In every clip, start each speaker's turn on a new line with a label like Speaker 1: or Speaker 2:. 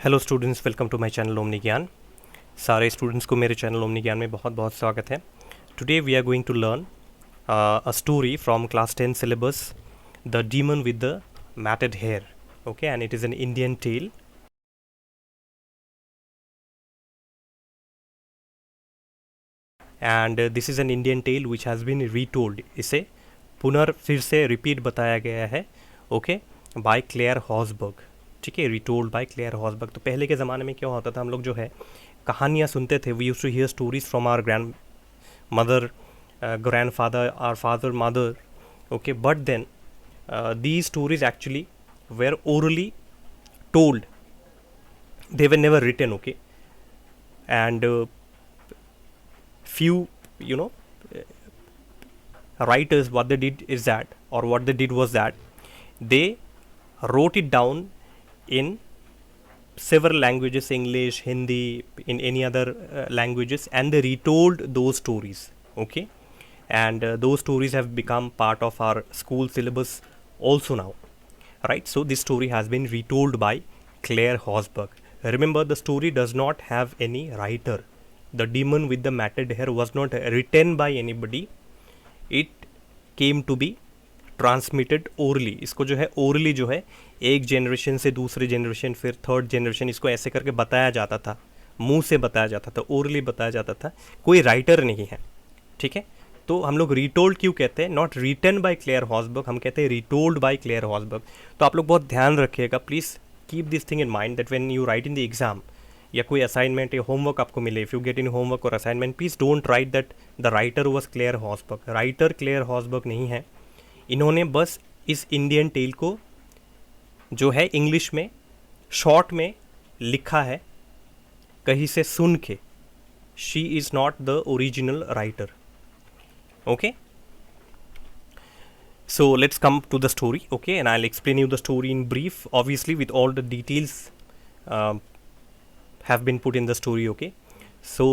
Speaker 1: Hello students, welcome to my channel Omni Gyan. सारे students को मेरे चैनल ओमनी ज्ञान में बहुत बहुत स्वागत है। Today we are going to learn a story from class 10 syllabus, the demon with the matted hair. Okay, and it is an Indian tale. And this is an Indian tale which has been retold. इसे फिर से repeat बताया गया है, okay, bye Claire Hausberg. ठीक है, retold bye Claire Hausberg. तो पहले के ज़माने में क्या होता था, हम लोग जो है कहानियाँ सुनते थे. We used to hear stories from our grandmother, grandfather, our father, mother. Okay, but then these stories actually were orally told. They were never written, okay. And few, you know, writers, what they did is that, or what they did was that they wrote it down in several languages, English, Hindi, in any other languages, and they retold those stories, okay. And those stories have become part of our school syllabus also now, right? So this story has been retold by Claire Hosberg. Remember, the story does not have any writer. The demon with the matted hair was not written by anybody. It came to be transmitted orally. इसको जो है orally जो है एक generation से दूसरे generation, फिर third generation, इसको ऐसे करके बताया जाता था, मुंह से बताया जाता था, ओरली बताया जाता था. कोई राइटर नहीं है, ठीक है. तो हम लोग रीटोल्ड क्यों कहते हैं, not written by Claire Hausberg, हम कहते हैं रीटोल्ड बाय क्लेयर हॉसबर्ग. तो आप लोग बहुत ध्यान रखिएगा, please keep this thing in mind that when you write in the exam या कोई असाइनमेंट या होमवर्क आपको मिले, if you get in homework और assignment, please don't write that the writer was Claire Hausberg. Writer Claire Hausberg नहीं है. इन्होंने बस इस इंडियन टेल को जो है इंग्लिश में शॉर्ट में लिखा है, कहीं से सुन के. She is not the original writer, okay. So let's come to the story, okay, and I'll explain you the story in brief, obviously with all the details have been put in the story, okay. So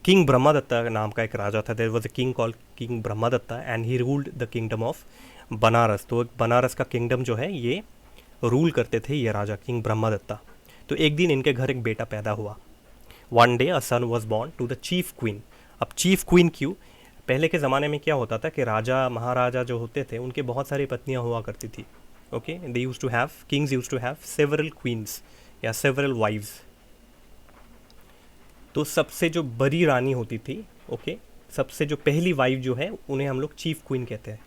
Speaker 1: King Brahmadatta नाम का एक राजा था. there was a king called King Brahmadatta and he ruled the kingdom of Banaras. तो बनारस का kingdom जो है ये rule करते थे ये राजा किंग ब्रह्मदत्ता. तो एक दिन इनके घर एक बेटा पैदा हुआ. One day a son was born to the chief queen. अब चीफ क्वीन क्यों, पहले के ज़माने में क्या होता था कि राजा महाराजा जो होते थे उनके बहुत सारी पत्नियां हुआ करती थी, okay. They used to have, kings used to have several queens या सेवरल वाइव्स. तो सबसे जो बड़ी रानी होती थी, ओके, सबसे जो पहली वाइफ जो है उन्हें हम लोग चीफ क्वीन कहते हैं,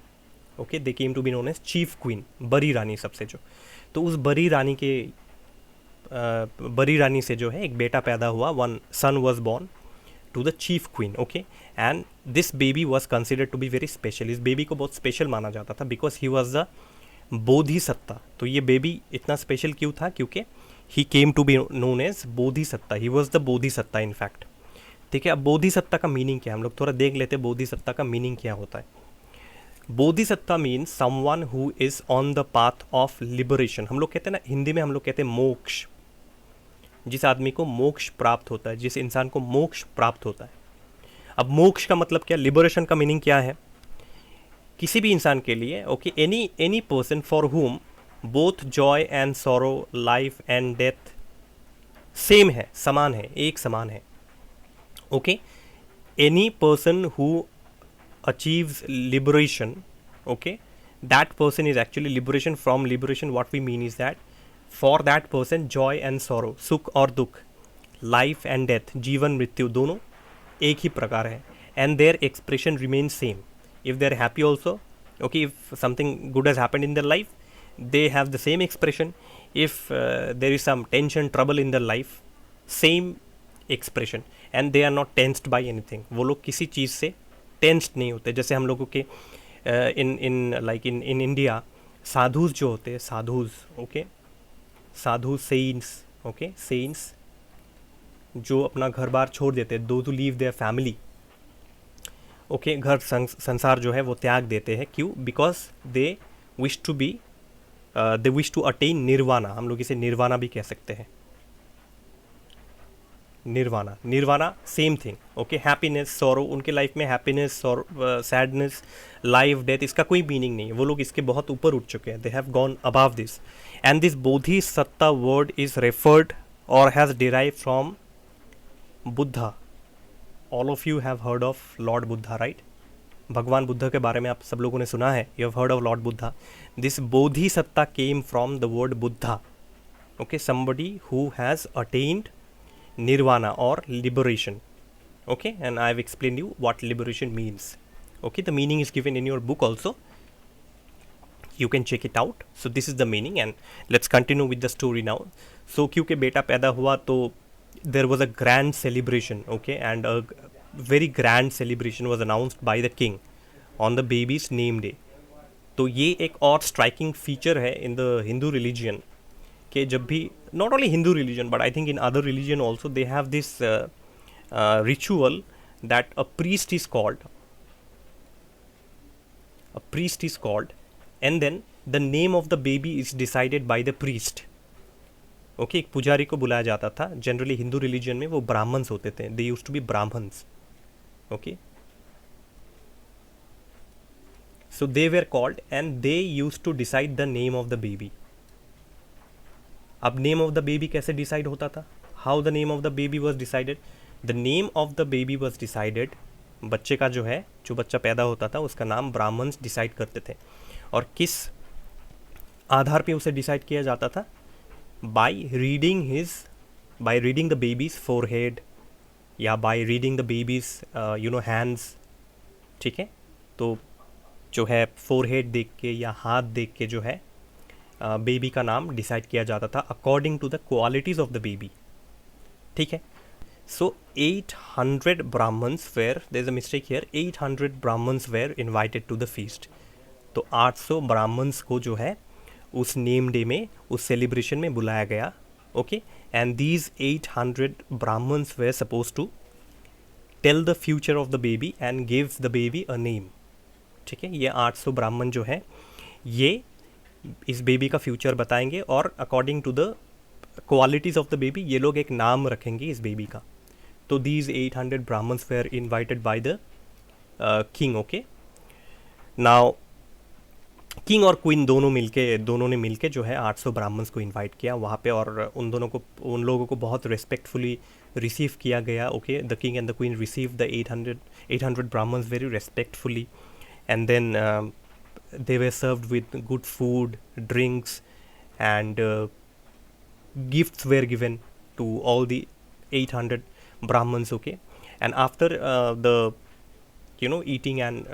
Speaker 1: okay. They came to be known as chief queen, बड़ी रानी सबसे जो. तो उस बड़ी रानी से जो है एक बेटा पैदा हुआ. One son was born to the chief queen, okay, and this baby was considered to be very special. इस बेबी को बहुत स्पेशल माना जाता था because he was the बोधिसत्ता. तो ये बेबी इतना स्पेशल क्यों था, क्योंकि he came to be known as बोधिसत्ता. he was the बोधिसत्ता in fact, ठीक है. अब बोधिसत्ता का मीनिंग क्या है, हम लोग थोड़ा देख लेते हैं बोधिसत्ता का मीनिंग क्या होता है. Bodhisattva means someone who is on the path of liberation. हम लोग कहते हैं ना, हिंदी में हम लोग कहते हैं मोक्ष. जिस आदमी को मोक्ष प्राप्त होता है, जिस इंसान को मोक्ष प्राप्त होता है. अब मोक्ष का मतलब क्या, लिबरेशन का मीनिंग क्या है, किसी भी इंसान के लिए, okay, any person for whom both joy and sorrow, life and death same है, समान है, एक समान है, okay. Any person who achieves liberation, okay, that person is actually liberation. From liberation what we mean is that for that person joy and sorrow, सुख और दुख, life and death, जीवन मृत्यु, दोनों एक ही प्रकार है. And their expression remain same. If they are happy also, okay, if something good has happened in their life, they have the same expression. If there is some tension, trouble in their life, same expression. And they are not tensed by anything. वो लोग किसी चीज़ से tensed नहीं होते. जैसे हम लोगों के इन इंडिया साधुज जो होते हैं, sadhus, okay, sadhu, saints, okay, saints जो अपना घर बार छोड़ देते हैं, दो to leave their family, okay, घर संसार जो है वो त्याग देते हैं. क्यों, because they wish to attain nirvana. हम लोग इसे निर्वाणा भी कह सकते हैं. Nirvana, nirvana same thing, okay. Happiness, sorrow, उनके लाइफ में हैप्पीनेस और सैडनेस, लाइफ, डेथ, इसका कोई मीनिंग नहीं है, वो लोग इसके बहुत ऊपर उठ चुके हैं, they have gone above this. And this bodhisattva word is referred और has derive from Buddha. All of you have heard of lord Buddha, right? भगवान बुद्ध के बारे में आप सब लोगों ने सुना है, you have heard of lord Buddha. This bodhisattva came from the word Buddha, okay, somebody who has attained nirvana or liberation, okay, and I have explained you what liberation means, okay. The meaning is given in your book also, you can check it out. So this is the meaning and let's continue with the story now. So क्योंकि बेटा पैदा हुआ तो there was a grand celebration, okay, and a very grand celebration was announced by the king on the baby's name day. तो ये एक और striking feature है इन द हिंदू रिलीजियन कि जब भी, not only Hindu religion but I think in other religion also, they have this ritual that a priest is called and then the name of the baby is decided by the priest, okay. एक पुजारी को बुलाया जाता था, generally Hindu religion में वो ब्राह्मण्स होते थे, they used to be Brahmins, okay. So they were called and they used to decide the name of the baby. अब नेम ऑफ द बेबी कैसे डिसाइड होता था? How the name of the baby was decided? The name of the baby was decided, बच्चे का जो है, जो बच्चा पैदा होता था उसका नाम ब्राह्मण्स डिसाइड करते थे। और किस आधार पे उसे डिसाइड किया जाता था? By reading the baby's forehead या by reading the baby's hands, ठीक है। तो जो है फोरहेड देख के या हाथ देख के जो है बेबी का नाम डिसाइड किया जाता था according to the qualities of the baby, ठीक है। So 800 Brahmins were, there is a mistake here, 800 Brahmins were invited to the feast. तो 800 ब्राह्मण्स को जो है उस नेम डे में, उस सेलिब्रेशन में बुलाया गया, okay. And these 800 Brahmins were suppose to tell the future of the baby and gives the baby a name, ठीक है। ये 800 ब्राह्मण जो है ये इस बेबी का फ्यूचर बताएंगे और according to the qualities of the baby ये लोग एक नाम रखेंगे इस बेबी का। तो these 800 Brahmins were invited by the king, okay. Now king और क्वीन दोनों ने मिलके जो है 800 ब्राह्मण्स को इनवाइट किया वहाँ पे, और उन लोगों को बहुत रेस्पेक्टफुली रिसीव किया गया, okay. The king and the queen receive the 800 Brahmins very respectfully and then they were served with good food, drinks, and gifts were given to all the 800 brahmans, okay. And after the eating and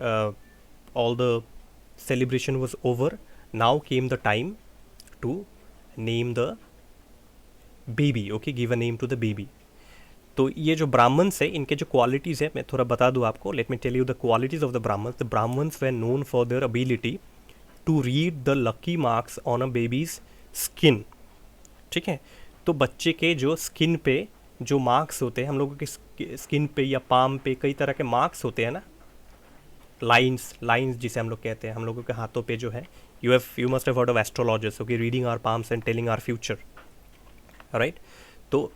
Speaker 1: all the celebration was over, now came the time to name the baby, okay, give a name to the baby. तो ये जो Brahmins है इनके जो qualities है मैं थोड़ा बता दूँ आपको। Let me tell you the qualities of the Brahmins. The Brahmins were known for their ability to read the lucky marks on a baby's skin, ठीक है। तो बच्चे के जो स्किन पे जो मार्क्स होते हैं, हम लोगों के स्किन पे या पाम पे कई तरह के मार्क्स होते हैं ना, लाइन्स जिसे हम लोग कहते हैं, हम लोगों के हाथों पे जो है, you must have heard of astrologers, okay, reading our palms and telling our future, right. तो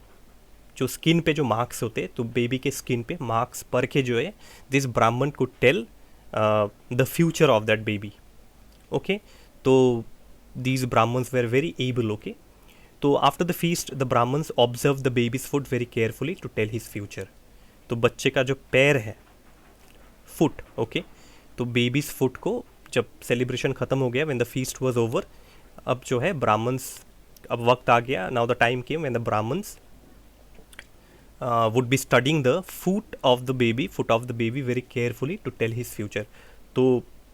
Speaker 1: जो स्किन पे जो मार्क्स होते, तो बेबी के स्किन पे मार्क्स पढ़ के जो है this Brahmin could tell the future of that baby, okay. तो these Brahmins were very able, okay. तो after the feast the Brahmins observe the baby's foot very carefully to tell his future. तो बच्चे का जो पैर है, फुट, ओके, तो बेबीज फुट को जब सेलिब्रेशन ख़त्म हो गया, when the feast was over, अब जो है ब्राह्मण्स, अब वक्त आ गया, now the time came when the Brahmins would be studying the foot of the baby very carefully to tell his future. तो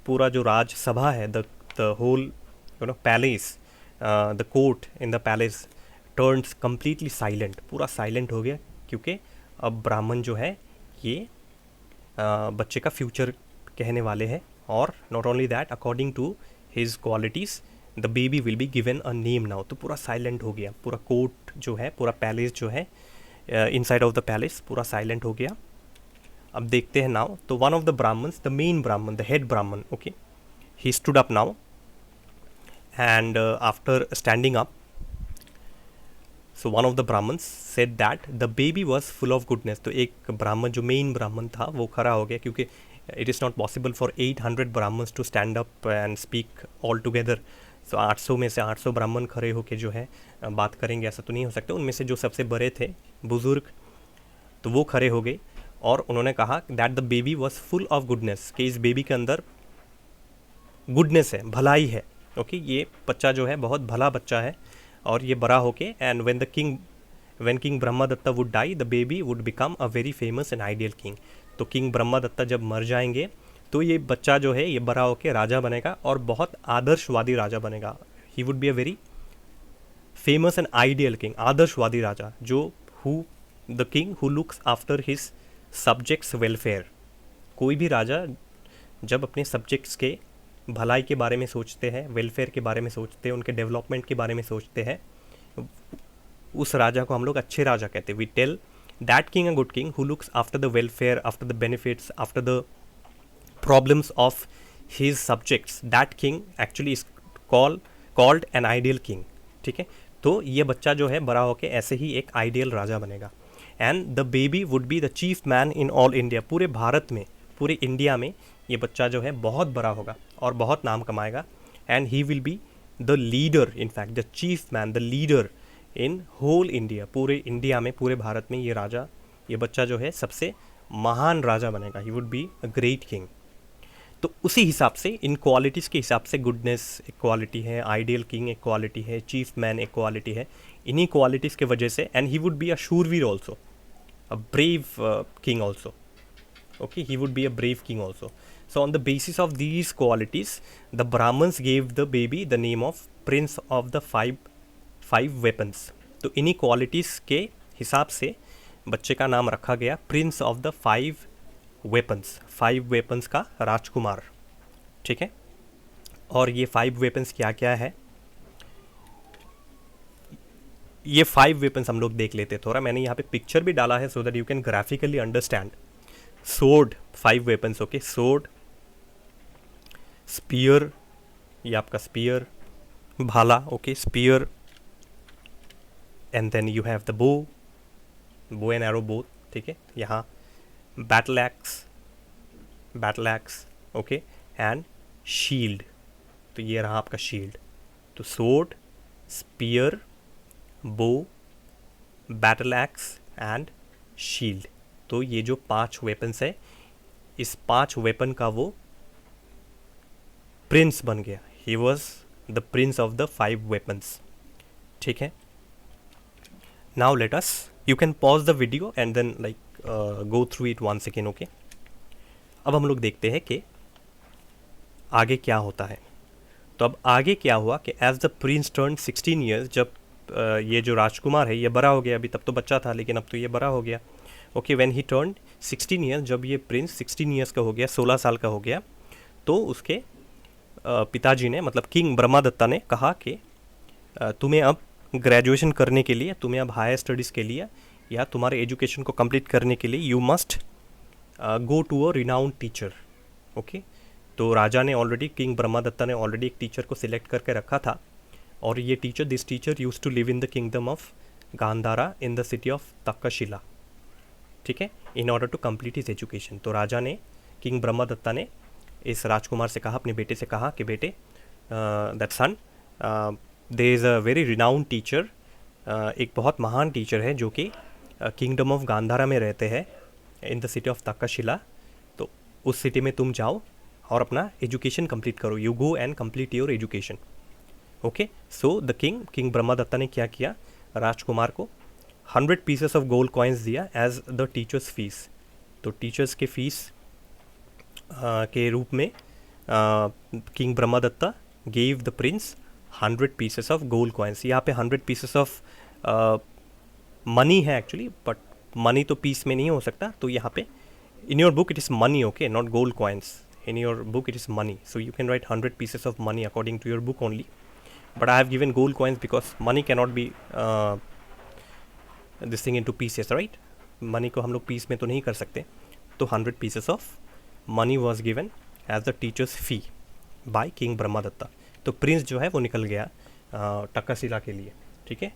Speaker 1: पूरा जो राज सभा है, the whole palace, the court in the palace turns completely silent, पूरा silent हो गया, क्योंकि अब ब्राह्मण जो है ये बच्चे का फ्यूचर कहने वाले हैं। और not only that, according to his qualities the baby will be given a name now. तो पूरा silent हो गया, पूरा कोर्ट जो है, पूरा पैलेस जो है, इनसाइड ऑफ द पैलेस पूरा साइलेंट हो गया। अब देखते हैं नाउ, तो one of the Brahmins, the main Brahmin, the head Brahmin, okay, he stood up now and after standing up, so one of the Brahmins said that the baby was full of goodness. तो एक ब्राह्मण जो मेन ब्राह्मण था वो खड़ा हो गया, क्योंकि it is not possible for 800 Brahmins to stand up and speak all together. So 800 में से 800 ब्राह्मण खड़े होकर जो है बात करेंगे, ऐसा तो नहीं हो सकता. उनमें से जो सबसे बड़े थे बुज़ुर्ग, तो वो खड़े हो गए और उन्होंने कहा that the baby was full of goodness, कि इस बेबी के अंदर गुडनेस है, भलाई है. ओके, ये बच्चा जो है बहुत भला बच्चा है और ये बड़ा होके and when King Brahmadatta would die the baby would become a very famous and ideal king. तो किंग ब्रह्मदत्ता जब मर जाएंगे तो ये बच्चा जो है ये बड़ा होके राजा बनेगा और बहुत आदर्शवादी राजा बनेगा. ही would be a very famous and ideal king, आदर्शवादी राजा, जो the king who looks after his subjects welfare. कोई भी राजा जब अपने सब्जेक्ट्स के भलाई के बारे में सोचते हैं, वेलफेयर के बारे में सोचते हैं, उनके डेवलपमेंट के बारे में सोचते हैं, उस राजा को हम लोग अच्छे राजा कहते हैं. We tell that king a good king who looks after the welfare, after the benefits, after the problems of his subjects. That king actually is called an ideal king. ठीक है, तो ये बच्चा जो है बड़ा होकर ऐसे ही एक आइडियल राजा बनेगा. And the baby would be the chief man in all India. पूरे भारत में, पूरे इंडिया में ये बच्चा जो है बहुत बड़ा होगा और बहुत नाम कमाएगा. And he will be the leader, in fact the chief man, the leader in whole India. पूरे इंडिया में, पूरे भारत में ये राजा, ये बच्चा जो है सबसे महान राजा बनेगा. ही would be a great king. तो उसी हिसाब से, इन क्वालिटीज़ के हिसाब से, गुडनेस एक क्वालिटी है, आइडियल किंग एक क्वालिटी है, चीफ मैन एक क्वालिटी है. इन्हीं क्वालिटीज़ के वजह से, and he would be a शूरवीर also, a brave king also. Okay, he would be a brave king also. So on the basis of these qualities, the Brahmins gave the baby the name of Prince of the five weapons. तो इन्हीं qualities के हिसाब से बच्चे का नाम रखा गया Prince of the 5 weapons. 5 weapons का राजकुमार. ठीक है, और ये 5 वेपन्स क्या क्या है, ये 5 वेपन्स हम लोग देख लेते थोड़ा. मैंने यहाँ पे पिक्चर भी डाला है so that you can graphically understand. Sword, 5 weapons. Okay, sword, spear, ये आपका स्पीयर, भाला. Okay, spear. And then you have the bow and arrow both. ठीक है, यहाँ battle axe. Okay, and shield. तो ये रहा आपका शील्ड. तो sword, spear, bow, battle axe and shield. तो ये जो 5 वेपन्स है, इस 5 वेपन का वो प्रिंस बन गया. He was the prince of the 5 weapons. ठीक है, now let us, you can pause the video and then go through it once again. Okay, अब हम लोग देखते हैं कि आगे क्या होता है. तो अब आगे क्या हुआ कि as the prince turn 16 years, जब ये जो राजकुमार है ये बड़ा हो गया. अभी तब तो बच्चा था, लेकिन अब तो ये बड़ा हो गया. Okay, when he turn 16 years, जब ये प्रिंस 16 ईयर्स का हो गया, 16 साल का हो गया, तो उसके पिताजी ने, मतलब किंग ब्रह्मदत्ता ने कहा कि तुम्हें अब ग्रेजुएशन करने के लिए, तुम्हें अब हायर स्टडीज़ के लिए या तुम्हारे एजुकेशन को कंप्लीट करने के लिए you must go to a renowned teacher. Okay, तो राजा ने ऑलरेडी, किंग ब्रह्मदत्ता ने ऑलरेडी एक टीचर को सिलेक्ट करके रखा था. और ये teacher, this teacher use to live in the kingdom of Gandhara in the city of Takshashila. ठीक है, in order to complete his education. तो राजा ने, किंग ब्रह्मदत्ता ने इस राजकुमार से कहा, अपने बेटे से कहा कि बेटे, that son, there is a very renowned teacher, एक बहुत महान टीचर है जो कि किंगडम ऑफ गांधारा में रहते हैं इन द सिटी ऑफ तक्षशिला. तो उस सिटी में तुम जाओ और अपना एजुकेशन कंप्लीट करो. You go and complete your education. Okay, so the king Brahmadatta ने क्या किया, राजकुमार को 100 पीसेस ऑफ गोल्ड कॉइन्स दिया एज द टीचर्स फीस. तो टीचर्स के फीस के रूप में king Brahmadatta gave the Prince 100 pieces of gold coins. यहाँ पे 100 पीसेस ऑफ मनी है एक्चुअली, बट मनी तो पीस में नहीं हो सकता. तो यहाँ पे in your book it is money. Okay, not gold coins. in your book it is money, so you can write 100 pieces of money according to your book only, but I have given gold coins because money cannot be this thing into pieces, right? money को हम लोग piece में तो नहीं कर सकते. तो 100 pieces of money was given as the teacher's fee by king Brahmadatta. तो प्रिंस जो है वो निकल गया तक्षशिला के लिए. ठीक है,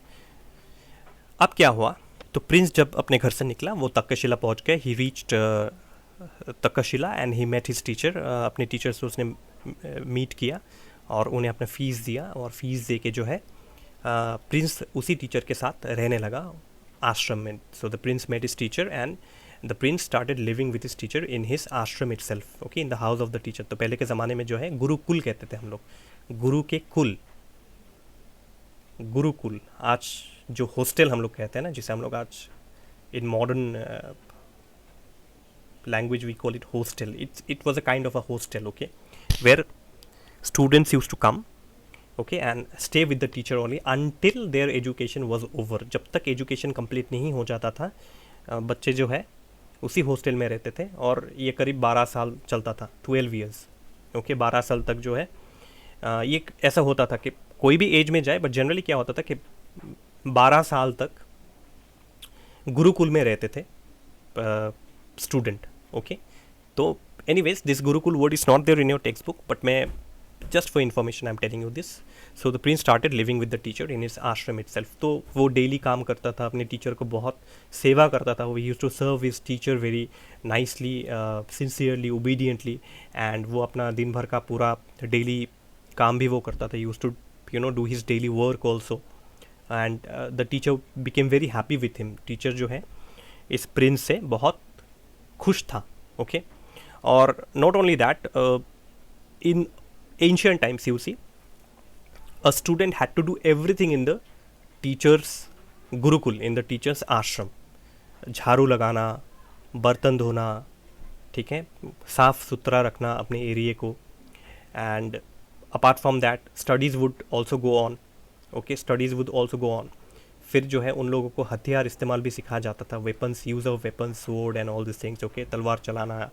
Speaker 1: अब क्या हुआ, तो प्रिंस जब अपने घर से निकला वो तक्षशिला पहुंच गया। He reached Takshashila and he met his teacher. अपने टीचर से उसने मीट किया और उन्हें अपना फ़ीस दिया, और फीस दे के जो है प्रिंस उसी टीचर के साथ रहने लगा आश्रम में। So the prince met his teacher and the prince started living with his teacher in his ashram itself, okay, in the house of the teacher. तो पहले के ज़माने में जो है गुरुकुल कहते थे हम लोग, गुरु के कुल, गुरुकुल। आज जो हॉस्टल हम लोग कहते हैं ना, जिसे हम लोग आज in modern language we call it hostel. It was a kind of a hostel, okay, where students used to come, okay, and stay with the teacher only until their education was over. जब तक education complete नहीं हो जाता था बच्चे जो है उसी हॉस्टल में रहते थे, और ये करीब 12 साल चलता था, 12 years, ओके, 12 साल तक जो है ये ऐसा होता था कि कोई भी एज में जाए, बट जनरली क्या होता था कि 12 साल तक गुरुकुल में रहते थे स्टूडेंट, ओके। तो anyways this gurukul word is not there in your text book, but मैं just for information I am telling you this. So the prince started living with the teacher in his ashram itself. तो वो daily काम करता था, अपने teacher को बहुत सेवा करता था। वो use to serve his teacher very nicely, sincerely, obediently, and वो अपना दिन भर का पूरा डेली काम भी वो करता था। Use to do his daily work also, and the teacher became very happy with him. Teacher जो है इस प्रिंस से बहुत खुश था, ओके। और not only that, in ancient times you see a student had to do everything in the teacher's gurukul, in the teacher's ashram. झाड़ू लगाना, बर्तन धोना, ठीक है, साफ सुथरा रखना अपने एरिए को, and apart from that studies would also go on, okay, studies would also go on. फिर जो है उन लोगों को हथियार इस्तेमाल भी सिखाया जाता था, weapons, use of weapons, sword and all this things, okay, तलवार चलाना,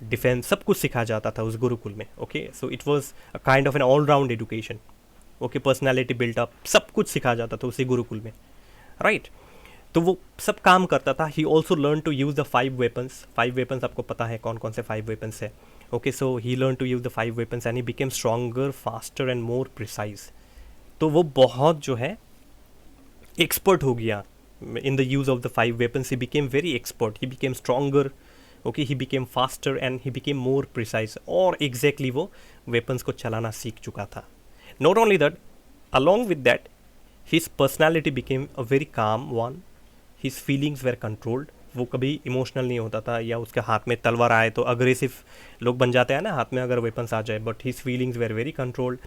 Speaker 1: डिफेंस, सब कुछ सिखाया जाता था उस गुरुकुल में, okay. So it was a kind of an all round education, okay, personality built up, सब कुछ सिखाया जाता था उसी गुरुकुल में, राइट। तो वो सब काम करता था। He also learn to use the 5 weapons. 5 weapons आपको पता है कौन कौन से 5 वेपन्स है, okay. So he learn to use the 5 weapons and he became stronger, faster and more precise. तो वो बहुत जो है एक्सपर्ट हो गया in the use of the 5 weapons. He became very expert, he became stronger, okay, he became faster and he became more precise. और exactly वो weapons को चलाना सीख चुका था। Not only that, along with that his personality became a very calm one. His feelings were controlled. वो कभी emotional नहीं होता था, या उसके हाथ में तलवार आए तो अग्रेसिव लोग बन जाते हैं ना हाथ में अगर वेपन्स आ जाए, but his feelings were very controlled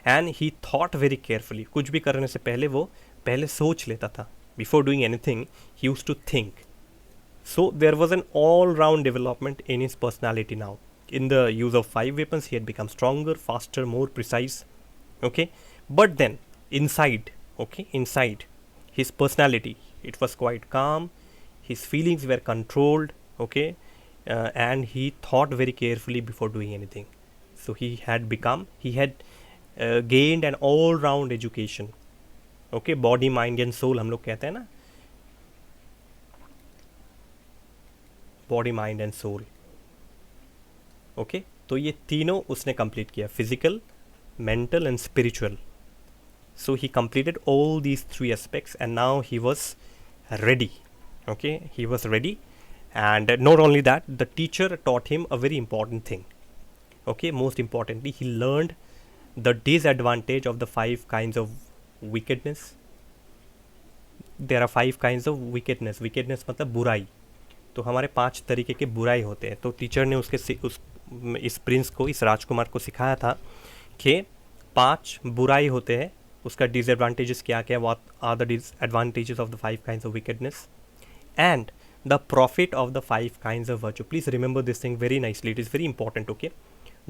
Speaker 1: and he thought very carefully. कुछ भी करने से पहले वो पहले सोच लेता था। Before doing anything he used to think. So there was an all round development in his personality now. In the use of 5 weapons, he had become stronger, faster, more precise, okay. But then inside, okay, inside his personality, it was quite calm. His feelings were controlled, okay, and he thought very carefully before doing anything. So he had gained an all-round education, okay. Body, mind and soul हम लोग कहते हैं ना, body, mind and soul, okay. तो ये तीनों उसने complete किया, physical, mental and spiritual. So he completed all these 3 aspects and now he was ready, okay, he was ready. And not only that, the teacher taught him a very important thing, okay. Most importantly he learned the disadvantage of the 5 kinds of wickedness. There are 5 kinds of wickedness. Wickedness मतलब बुराई। तो हमारे 5 तरीके के बुराई होते हैं। तो टीचर ने इस प्रिंस को, इस राजकुमार को सिखाया था कि 5 बुराई होते हैं, उसका डिसएडवांटेजेस क्या क्या, what are the disadvantages of the 5 kinds of wickedness and the profit of the 5 kinds of virtue. Please remember this thing very nicely, it is very important, okay.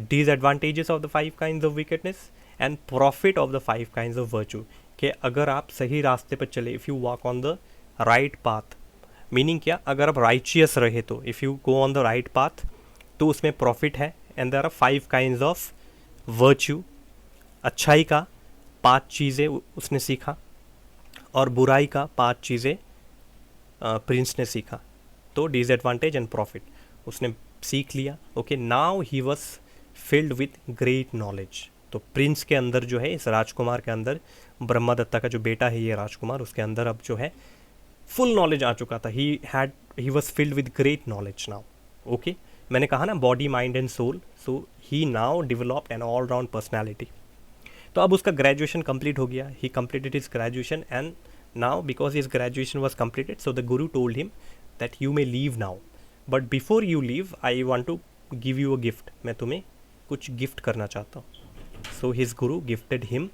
Speaker 1: Disadvantages of the 5 kinds of wickedness and profit of the 5 kinds of virtue. कि अगर आप सही रास्ते पर चले, if you walk on the right path, meaning क्या, अगर आप राइचियस रहे तो, if you go on the right path तो उसमें प्रॉफिट है। And there are 5 kinds of virtue. अच्छाई का 5 चीज़ें उसने सीखा, और बुराई का 5 चीज़ें प्रिंस ने सीखा। तो डिसएडवांटेज एंड प्रॉफिट उसने सीख लिया, okay. Now he was filled with great knowledge. तो प्रिंस के अंदर जो है, इस राजकुमार के अंदर, ब्रह्मदत्ता का जो बेटा है ये राजकुमार, उसके अंदर अब जो है फुल नॉलेज आ चुका था, he was filled with great knowledge now. Okay, मैंने कहा ना body mind and soul, so he now developed an all round personality. तो अब उसका ग्रेजुएशन कंप्लीट हो गया, he completed his graduation, and now because his graduation was completed, so the guru told him that you may leave now, but before you leave I want to give you a gift, मैं तुम्हें कुछ gift करना चाहता हूँ। सो his guru gifted him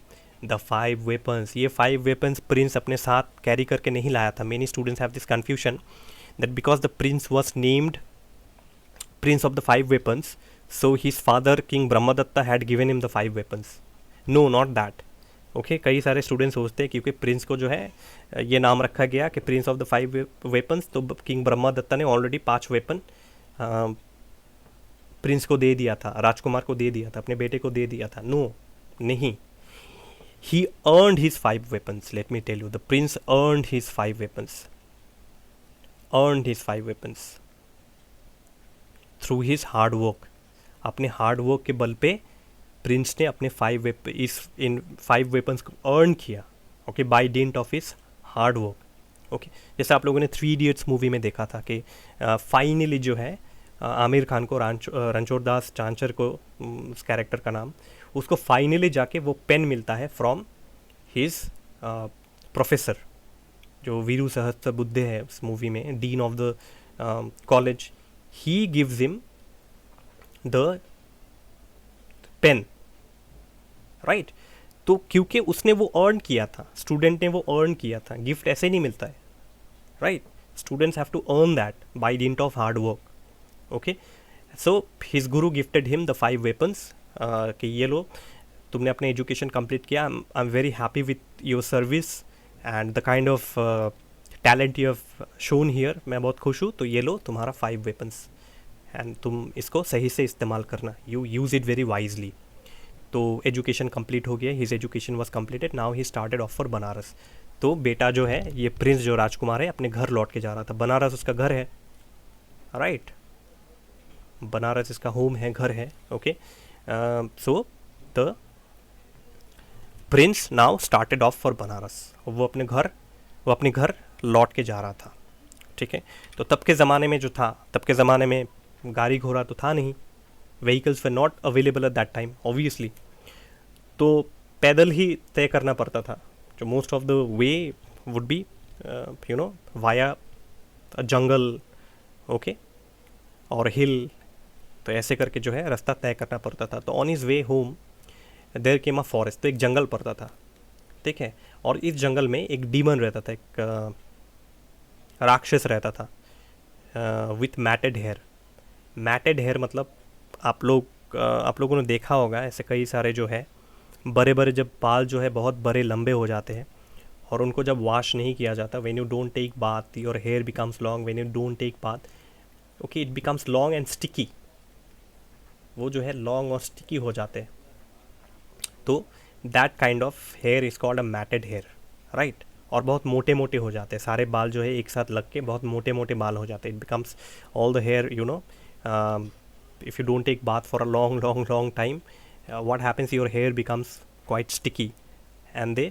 Speaker 1: the 5 weapons. ये 5 weapons Prince अपने साथ carry करके नहीं लाया था। Many students have this confusion that because the prince was named prince of the 5 weapons, so his father king Brahmadatta had given him the 5 weapons. No, not that. Okay, कई सारे students सोचते हैं क्योंकि प्रिंस को जो है ये नाम रखा गया कि प्रिंस ऑफ द 5 वेपन्स, तो किंग ब्रह्मदत्ता ने ऑलरेडी 5 वेपन प्रिंस को दे दिया था, राजकुमार को दे दिया था, अपने बेटे को दे दिया था। नो, नहीं, he earned his 5 weapons. Let me tell you, the prince earned his 5 weapons, through his hard work. अपने हार्ड वर्क के बल पे प्रिंस ने अपने 5 वेपन्स को अर्न किया, okay, by dint of his hard work. Okay, जैसे आप लोगों ने 3 इडियट्स मूवी में देखा था कि फाइनली जो है आमिर खान को रणछोड़ दास चांचर को, उस कैरेक्टर का नाम, उसको फाइनली जाके वो पेन मिलता है फ्रॉम हिज प्रोफेसर, जो वीरू सहस्त्रबुद्धे है उस मूवी में, dean of the college. He gives him the pen, right. तो क्योंकि उसने वो अर्न किया था, स्टूडेंट ने वो अर्न किया था, गिफ्ट ऐसे नहीं मिलता है, right. Students have to earn that by dint of hard work. Okay, so his guru gifted him the 5 weapons कि ये लो, तुमने अपने एजुकेशन कंप्लीट किया, I am very happy with your service and the kind of talent you have shown here, मैं बहुत खुश हूँ, तो ये लो तुम्हारा 5 वेपन्स एंड तुम इसको सही से इस्तेमाल करना, you use it very wisely. तो एजुकेशन कंप्लीट हो गया, his education was completed, now he started off for Banaras. तो बेटा जो है, ये प्रिंस जो राजकुमार है, अपने घर लौट के जा रहा था। बनारस उसका घर है, राइट, बनारस इसका होम है, घर है। Okay, so the Prince now started off for Banaras. वो अपने घर लौट के जा रहा था, ठीक है। तो तब के ज़माने में जो था, तब के ज़माने में गाड़ी घोड़ा तो था नहीं, vehicles were not available at that time obviously, तो पैदल ही तय करना पड़ता था। जो most of the way would be via jungle, okay, और हिल, तो ऐसे करके जो है रास्ता तय करना पड़ता था। तो on his way home there came a forest, तो एक जंगल पड़ता था, ठीक है। और इस जंगल में एक डीमन रहता था, एक राक्षस रहता था with matted hair. Matted hair मतलब आप लोगों ने देखा होगा, ऐसे कई सारे जो है बड़े बड़े जब बाल जो है बहुत बड़े लंबे हो जाते हैं और उनको जब वॉश नहीं किया जाता, when you don't take bath your hair becomes long, when you don't take bath, okay, it becomes long and sticky. वो जो है लॉन्ग और स्टिकी हो जाते हैं, तो that kind of hair is called a matted hair, right. और बहुत मोटे मोटे हो जाते हैं, सारे बाल जो है एक साथ लग के बहुत मोटे मोटे बाल हो जाते हैं। It becomes all the hair, you know, if you don't take bath for a long time, what happens, your hair becomes quite sticky and they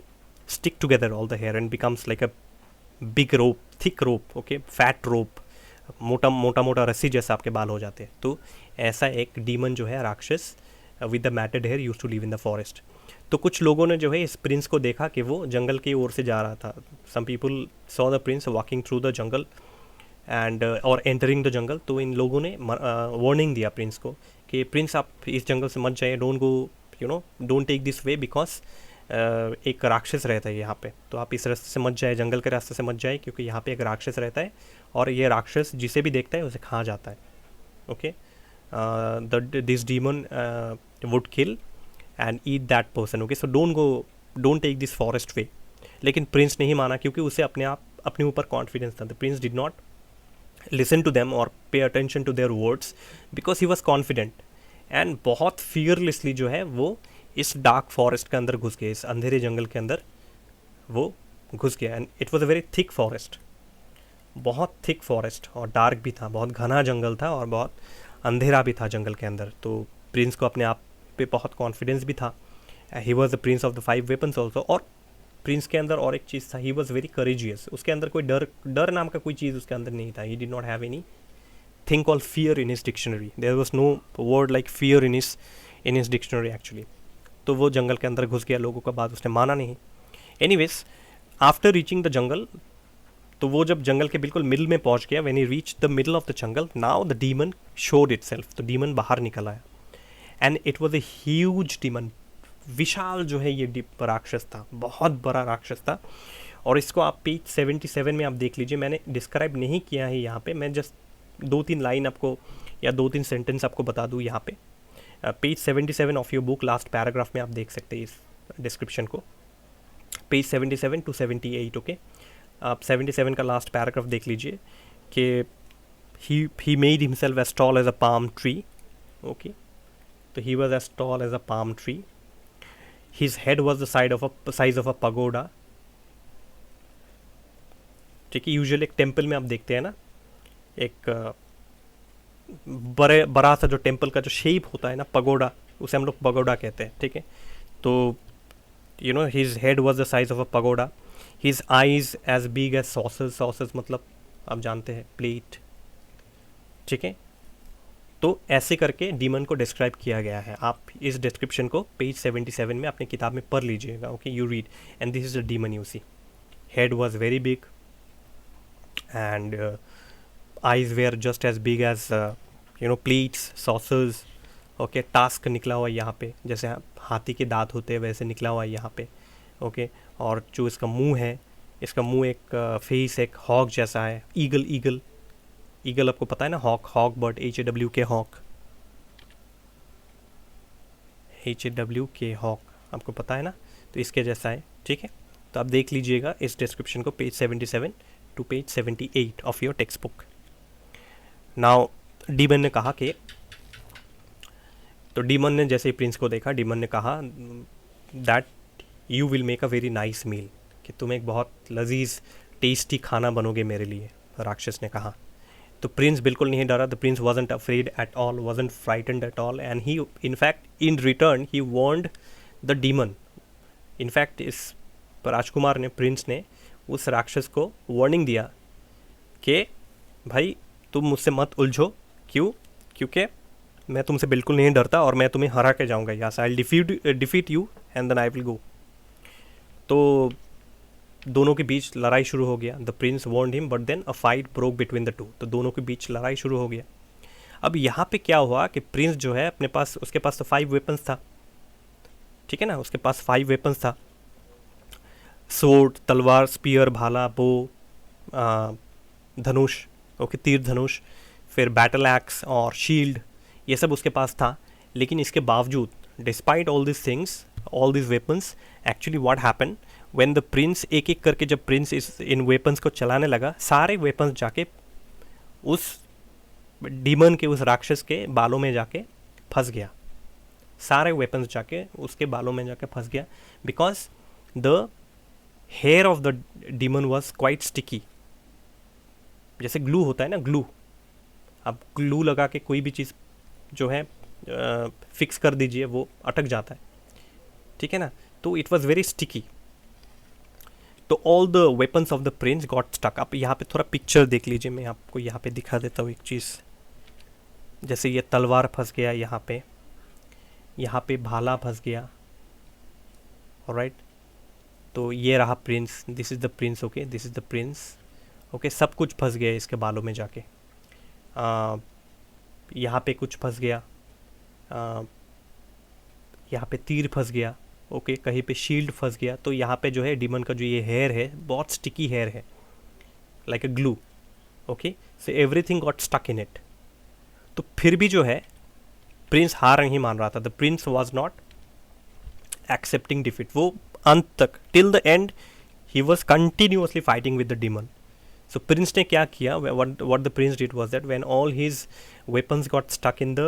Speaker 1: stick together, all the hair, and becomes like a big rope, thick rope, okay, fat rope, मोटा रस्सी जैसा आपके बाल हो जाते हैं। तो ऐसा एक डीमन जो है राक्षस with the matted hair use to live in the forest. तो कुछ लोगों ने जो है इस प्रिंस को देखा कि वो जंगल की ओर से जा रहा था। Some people saw the prince walking through the jungle and और एंटरिंग द जंगल। तो इन लोगों ने वार्निंग दिया प्रिंस को कि प्रिंस आप इस जंगल से मत जाइए, don't go, you know, don't take this way, because एक राक्षस रहता है यहाँ पे, तो आप इस रास्ते से मत जाए, जंगल के रास्ते से मत जाए, क्योंकि यहाँ पे एक राक्षस रहता है और ये राक्षस जिसे भी देखता है उसे खा जाता है। Okay, this demon would kill and eat that person. Okay, so don't take this forest way. लेकिन प्रिंस नहीं माना क्योंकि उसे अपने ऊपर कॉन्फिडेंस था। The Prince did not listen to them or pay attention to their words because he was confident, and बहुत fearlessly जो है वो इस डार्क फॉरेस्ट के अंदर घुस गया, इस अंधेरे जंगल के अंदर वो घुस गया। And it was a very thick forest, बहुत थिक फॉरेस्ट और डार्क भी था, बहुत घना जंगल था और बहुत अंधेरा भी था जंगल के अंदर। तो प्रिंस को अपने आप पे बहुत कॉन्फिडेंस भी था। He was the prince of the 5 weapons also. और प्रिंस के अंदर और एक चीज़ था, ही वॉज वेरी करेजियस। उसके अंदर कोई डर नाम का कोई चीज़ उसके अंदर नहीं था। He did not have any thing call fear in his dictionary, there was no word like fear in his dictionary actually. तो वो जंगल के अंदर घुस गया, लोगों का बात उसने माना नहीं। Anyways after reaching the jungle, तो वो जब जंगल के बिल्कुल मिडल में पहुंच गया, when he reach the middle of the jungle, now the demon showed itself. तो डीमन बाहर निकल आया and it was a huge demon. विशाल जो है ये राक्षस था, बहुत बड़ा राक्षस था। और इसको आप पेज 77 में आप देख लीजिए, मैंने डिस्क्राइब नहीं किया है यहाँ पे, मैं जस्ट 2-3 लाइन आपको या 2-3 सेंटेंस आपको बता दूँ यहाँ पे। Page 77 of your book, last paragraph में आप देख सकते हैं इस डिस्क्रिप्शन को, पेज 77 to 78। ओके, आप 77 का लास्ट पैराग्राफ देख लीजिए कि he made himself as tall as a palm tree। Okay, तो he was as tall as a palm tree, his head was the size of a pagoda। ठीक है, usually एक temple में आप देखते हैं ना, एक बड़ा सा जो टेम्पल का जो शेप होता है ना, पगोडा, उसे हम लोग पगोडा कहते हैं। ठीक है, तो you know his head was the size of a pagoda, his eyes as big as सॉसेस। सॉसेस मतलब आप जानते हैं प्लेट। ठीक है, तो ऐसे करके डीमन को डिस्क्राइब किया गया है। आप इस डिस्क्रिप्शन को पेज 77 में अपनी किताब में पढ़ लीजिएगा। Okay, you read and this is the demon you see. Head was very big and eyes were just as big as plates, saucers। Okay, task निकला हुआ है यहाँ पे, जैसे हाथी के दांत होते हैं वैसे निकला हुआ है यहाँ पे। ओके, और जो इसका मुंह है, इसका मुंह एक फेस एक हॉक जैसा है। ईगल आपको पता है ना, hawk bird, HAWK hawk, HAWK hawk आपको पता है ना, तो इसके जैसा है। ठीक है, तो आप देख लीजिएगा इस डिस्क्रिप्शन को, page 77 to page 78 of your text book. Now demon ने कहा कि, तो डीमन ने जैसे ही प्रिंस को देखा, डीमन ने कहा that you will make a very nice meal, कि तुम एक बहुत लजीज टेस्टी खाना बनोगे मेरे लिए, राक्षस ने कहा। तो प्रिंस बिल्कुल नहीं डरा। The Prince wasn't afraid at all, wasn't frightened at all, and he in fact in return he warned the demon। in fact इस राजकुमार ने, प्रिंस ने उस राक्षस को वार्निंग दिया कि भाई तुम मुझसे मत उलझो। क्यों? क्योंकि मैं तुमसे बिल्कुल नहीं डरता और मैं तुम्हें हरा के जाऊँगा यहाँ से। I defeat you and then I will go. तो दोनों के बीच लड़ाई शुरू हो गया। The prince warned him but then a fight broke between the two. तो दोनों के बीच लड़ाई शुरू हो गया। अब यहाँ पे क्या हुआ कि प्रिंस जो है अपने पास, उसके पास तो 5 वेपन्स था। ठीक है ना, उसके पास 5 वेपन्स था, सोर्ड, तलवार, स्पीयर, भाला, बो, धनुष, ओके, तीर धनुष, फिर बैटल एक्स और शील्ड, ये सब उसके पास था। लेकिन इसके बावजूद, despite all this things, all this weapons, actually what happen when the Prince, एक एक करके जब प्रिंस इन वेपन्स को चलाने लगा, सारे वेपन्स जाके उस डीमन के, उस राक्षस के बालों में जाके फंस गया। सारे वेपन्स जाके उसके बालों में जाके फंस गया, because the hair of the demon was quite sticky. जैसे ग्लू होता है ना, ग्लू, अब ग्लू लगा के कोई भी चीज़ जो है फिक्स कर दीजिए, वो अटक जाता है। ठीक है ना, तो इट वॉज वेरी स्टिकी। तो all the weapons of the prince got stuck. आप यहाँ पे थोड़ा पिक्चर देख लीजिए, मैं आपको यहाँ पे दिखा देता हूँ एक चीज़। जैसे ये तलवार फंस गया यहाँ पे भाला फंस गया, ऑलराइट। तो ये रहा Prince, this is the Prince, okay, this is the Prince, okay. सब कुछ फंस गया इसके बालों में जाके। यहाँ पे कुछ फंस गया, यहाँ पे तीर फंस गया, ओके, कहीं पे शील्ड फंस गया। तो यहाँ पे जो है डीमन का जो ये हेयर है, बहुत स्टिकी हेयर है, like a glue, okay. So everything got stuck in it. तो फिर भी जो है प्रिंस हार नहीं मान रहा था। The prince was not accepting defeat. वो अंत तक, till the end, he was continuously fighting with the demon. So Prince ने क्या किया, what the prince did was that when all his weapons got stuck in the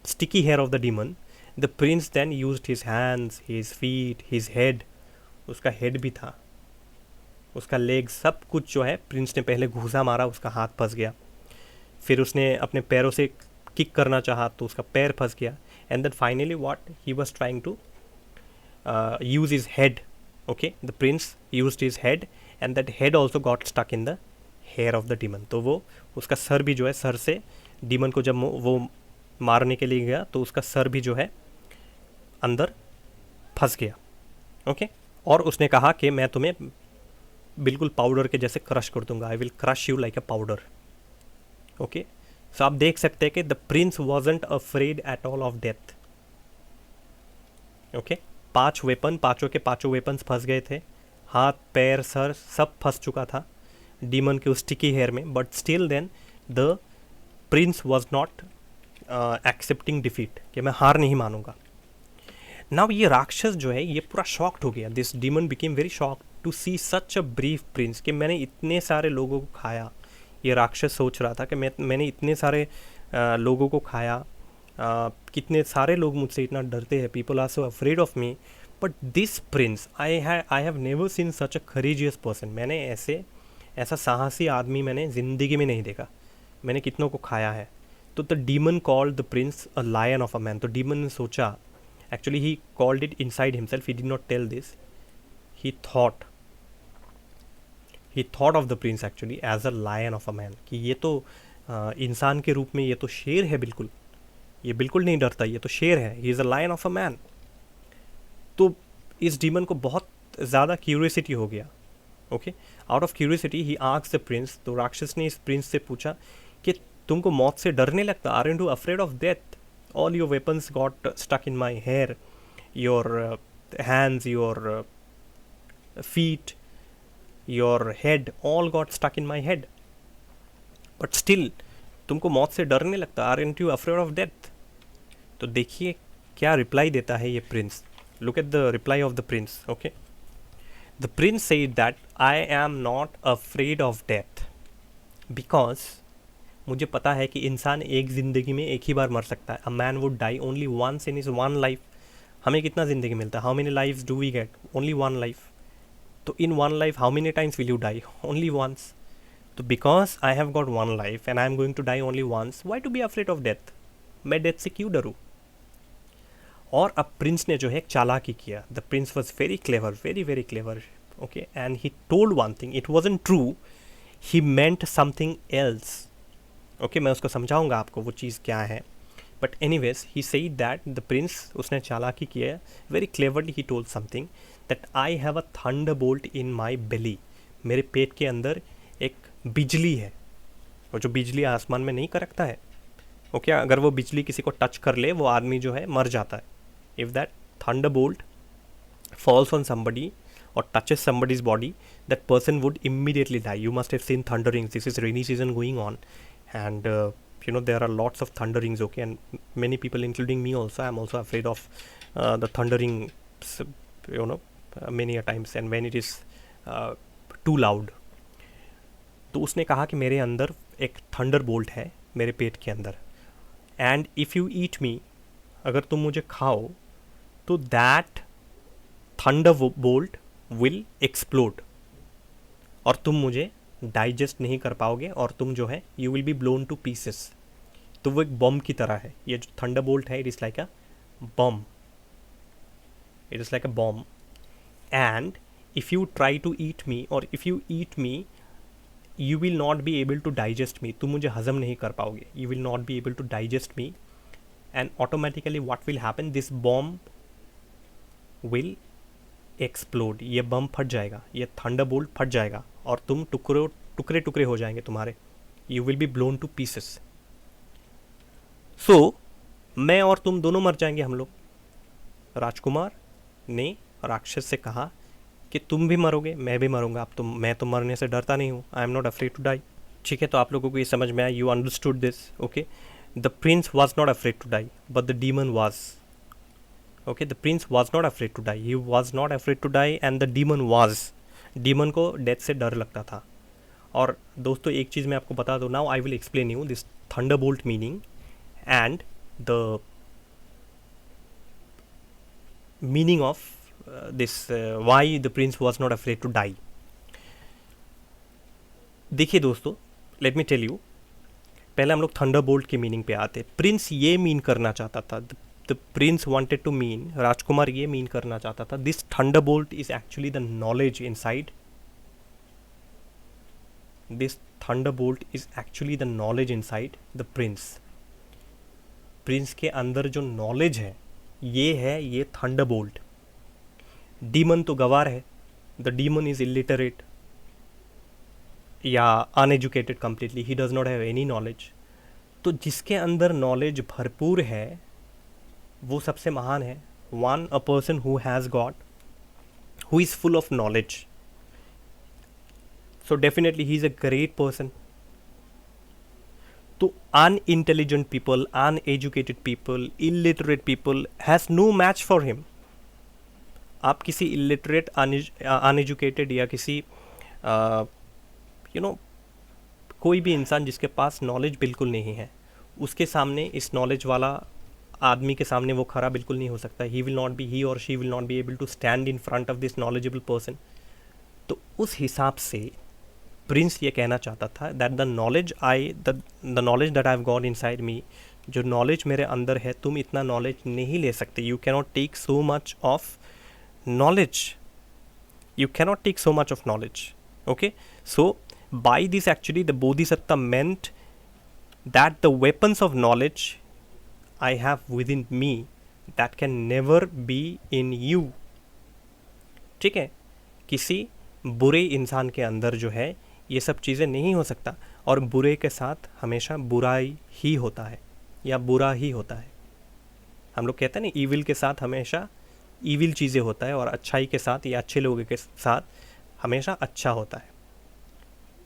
Speaker 1: sticky hair of the demon, the prince then used his hands, his feet, his head, उसका head भी था, उसका leg, सब कुछ जो है Prince ने पहले घूसा मारा, उसका हाथ फंस गया। फिर उसने अपने पैरों से किक करना चाहा तो उसका पैर फंस गया। And then finally what he was trying to use his head okay, the prince used his head and that head also got stuck in the hair of the demon. तो वो उसका सर भी जो है, सर से demon को जब वो मारने के लिए गया तो उसका सर भी जो है अंदर फंस गया। ओके, और उसने कहा कि मैं तुम्हें बिल्कुल पाउडर के जैसे क्रश कर दूंगा, I will crush you like a powder. Okay, so आप देख सकते हैं कि the prince wasn't afraid at all of death. Okay, 5 weapon, पांचों के पांचों वेपन्स फंस गए थे, हाथ पैर सर सब फंस चुका था डीमन के उस स्टिकी हेयर में, but still then the prince was not accepting defeat, कि मैं हार नहीं मानूंगा। नाउ ये राक्षस जो है ये पूरा शॉक्ड हो गया, this demon became very shocked to see such a brief prince, कि मैंने इतने सारे लोगों को खाया। ये राक्षस सोच रहा था कि मैंने इतने सारे लोगों को खाया, कितने सारे लोग मुझसे इतना डरते हैं, people are so afraid of me, but this prince I have never seen such a courageous person. मैंने ऐसा साहसी आदमी मैंने ज़िंदगी में नहीं देखा, मैंने कितनों को खाया है। तो the demon called the prince a lion of a man. तो डीमन ने सोचा, actually he called it inside himself, he did not tell this, he thought of the prince actually as a lion of a man, कि ये तो इंसान के रूप में ये तो शेर है, बिल्कुल ये बिल्कुल नहीं डरता, ये तो शेर है, he is a lion of a man. तो इस डीमन को बहुत ज़्यादा क्यूरियोसिटी हो गया। Okay, out of curiosity he asked the prince. तो राक्षस ने इस प्रिंस से पूछा कि तुमको मौत से डर नहीं लगता? Aren't you afraid of death? All your weapons got stuck in my hair, your hands, your feet, your head all got stuck in my head, but still तुमको मौत से डर नहीं लगता? aren't you afraid of death? तो देखिए क्या reply देता है ये Prince. Look at the reply off the Prince. Okay, the Prince said that I am not afraid of death because मुझे पता है कि इंसान एक ज़िंदगी में एक ही बार मर सकता है। A man would die only once in his one life. हमें कितना ज़िंदगी मिलता है? How many lifes do we get? Only one life. तो in one life how many times will you die? Only once. तो because I have got one life and I am going to die only once, why to be afraid of death? मैं death से क्यों डरूँ? और अब Prince ने जो है एक चालाकी किया। The prince was very clever, very very clever. Okay, and he told one thing, it wasn't true, he meant something else. Okay, मैं उसको समझाऊंगा आपको वो चीज़ क्या है, but anyways he said that the prince, उसने चालाकी किया, very cleverly he told something that I have a thunderbolt in my belly. मेरे पेट के अंदर एक बिजली है, और जो बिजली आसमान में नहीं करकता है, ओके, अगर वो बिजली किसी को टच कर ले वो आदमी जो है मर जाता है। If that Thunderbolt falls on somebody or touches somebody's body, that person would immediately die. You must have seen thunderings. This is rainy season going on, and there are lots of thunderings. Okay, and many people, including me, also, I'm also afraid of the thundering. Many a times, and when it is too loud. तो उसने कहा कि मेरे अंदर एक thunder bolt है, मेरे पेट के अंदर, एंड इफ़ यू ईट मी, अगर तुम मुझे खाओ तो that thunder bolt will explode, और तुम मुझे डाइजेस्ट नहीं कर पाओगे, और तुम जो है you will be blown to pieces. तो वो एक बम की तरह है, ये जो थंडर बोल्ट है, it is like a bomb, it is like a bomb, and if you try to eat me, और if you eat me, you will not be able to digest me, तुम मुझे हजम नहीं कर पाओगे, you will not be able to digest me, and automatically what will happen, this bomb will explode, ये बम फट जाएगा, ये थंडरबोल्ट फट जाएगा, और तुम टुकड़े टुकड़े हो जाएंगे तुम्हारे, you will be blown to pieces. So मैं और तुम दोनों मर जाएंगे हम लोग। राजकुमार ने राक्षस से कहा कि तुम भी मरोगे, मैं भी मरूंगा, अब मैं तो मरने से डरता नहीं हूँ, I am not afraid to die. ठीक है, तो आप लोगों को ये समझ में आया, you understood this. Okay, the prince was not afraid to die, but the demon was. Okay, the prince was not afraid to die, he was not afraid to die, and the demon was. Demon को death से डर लगता था। और दोस्तों एक चीज़ मैं आपको बता दूँ, now I will explain you this Thunderbolt meaning and the meaning of this why the prince was not afraid to die. देखिए दोस्तों, लेट मी टेल यू, पहले हम लोग थंडरबोल्ट के मीनिंग पे आते। प्रिंस ये मीन करना चाहता था, the prince wanted to mean, राजकुमार ये मीन करना चाहता था, this thunderbolt is actually the knowledge inside, this thunderbolt is actually the knowledge inside the prince. Prince के अंदर जो नॉलेज है ये थंडरबोल्ट। डीमन तो गवार है, द डीमन इज इलिटरेट या uneducated completely, he does not have any knowledge. तो जिसके अंदर नॉलेज भरपूर है वो सबसे महान है। One a person who has got, who is full of knowledge, so definitely he is a great person. तो unintelligent people, uneducated people, illiterate people has no match for him. आप किसी इलिटरेट, अनएजुकेटेड या किसी कोई भी इंसान जिसके पास knowledge बिल्कुल नहीं है, उसके सामने, इस नॉलेज वाला आदमी के सामने वो खड़ा बिल्कुल नहीं हो सकता। ही और she will not be able to stand in front of this knowledgeable person. तो उस हिसाब से प्रिंस ये कहना चाहता था that the knowledge that I have got inside me, जो नॉलेज मेरे अंदर है, तुम इतना नॉलेज नहीं ले सकते। You cannot take so much of knowledge, you cannot take so much of knowledge. Okay, so by this actually the bodhisattva meant that the weapons of knowledge I have within me that can never be in you. ठीक है, किसी बुरे इंसान के अंदर जो है ये सब चीज़ें नहीं हो सकता, और बुरे के साथ हमेशा बुराई ही होता है या बुरा ही होता है। हम लोग कहते हैं ना, ईविल के साथ हमेशा ईविल चीज़ें होता है, और अच्छाई के साथ या अच्छे लोगों के साथ हमेशा अच्छा होता है।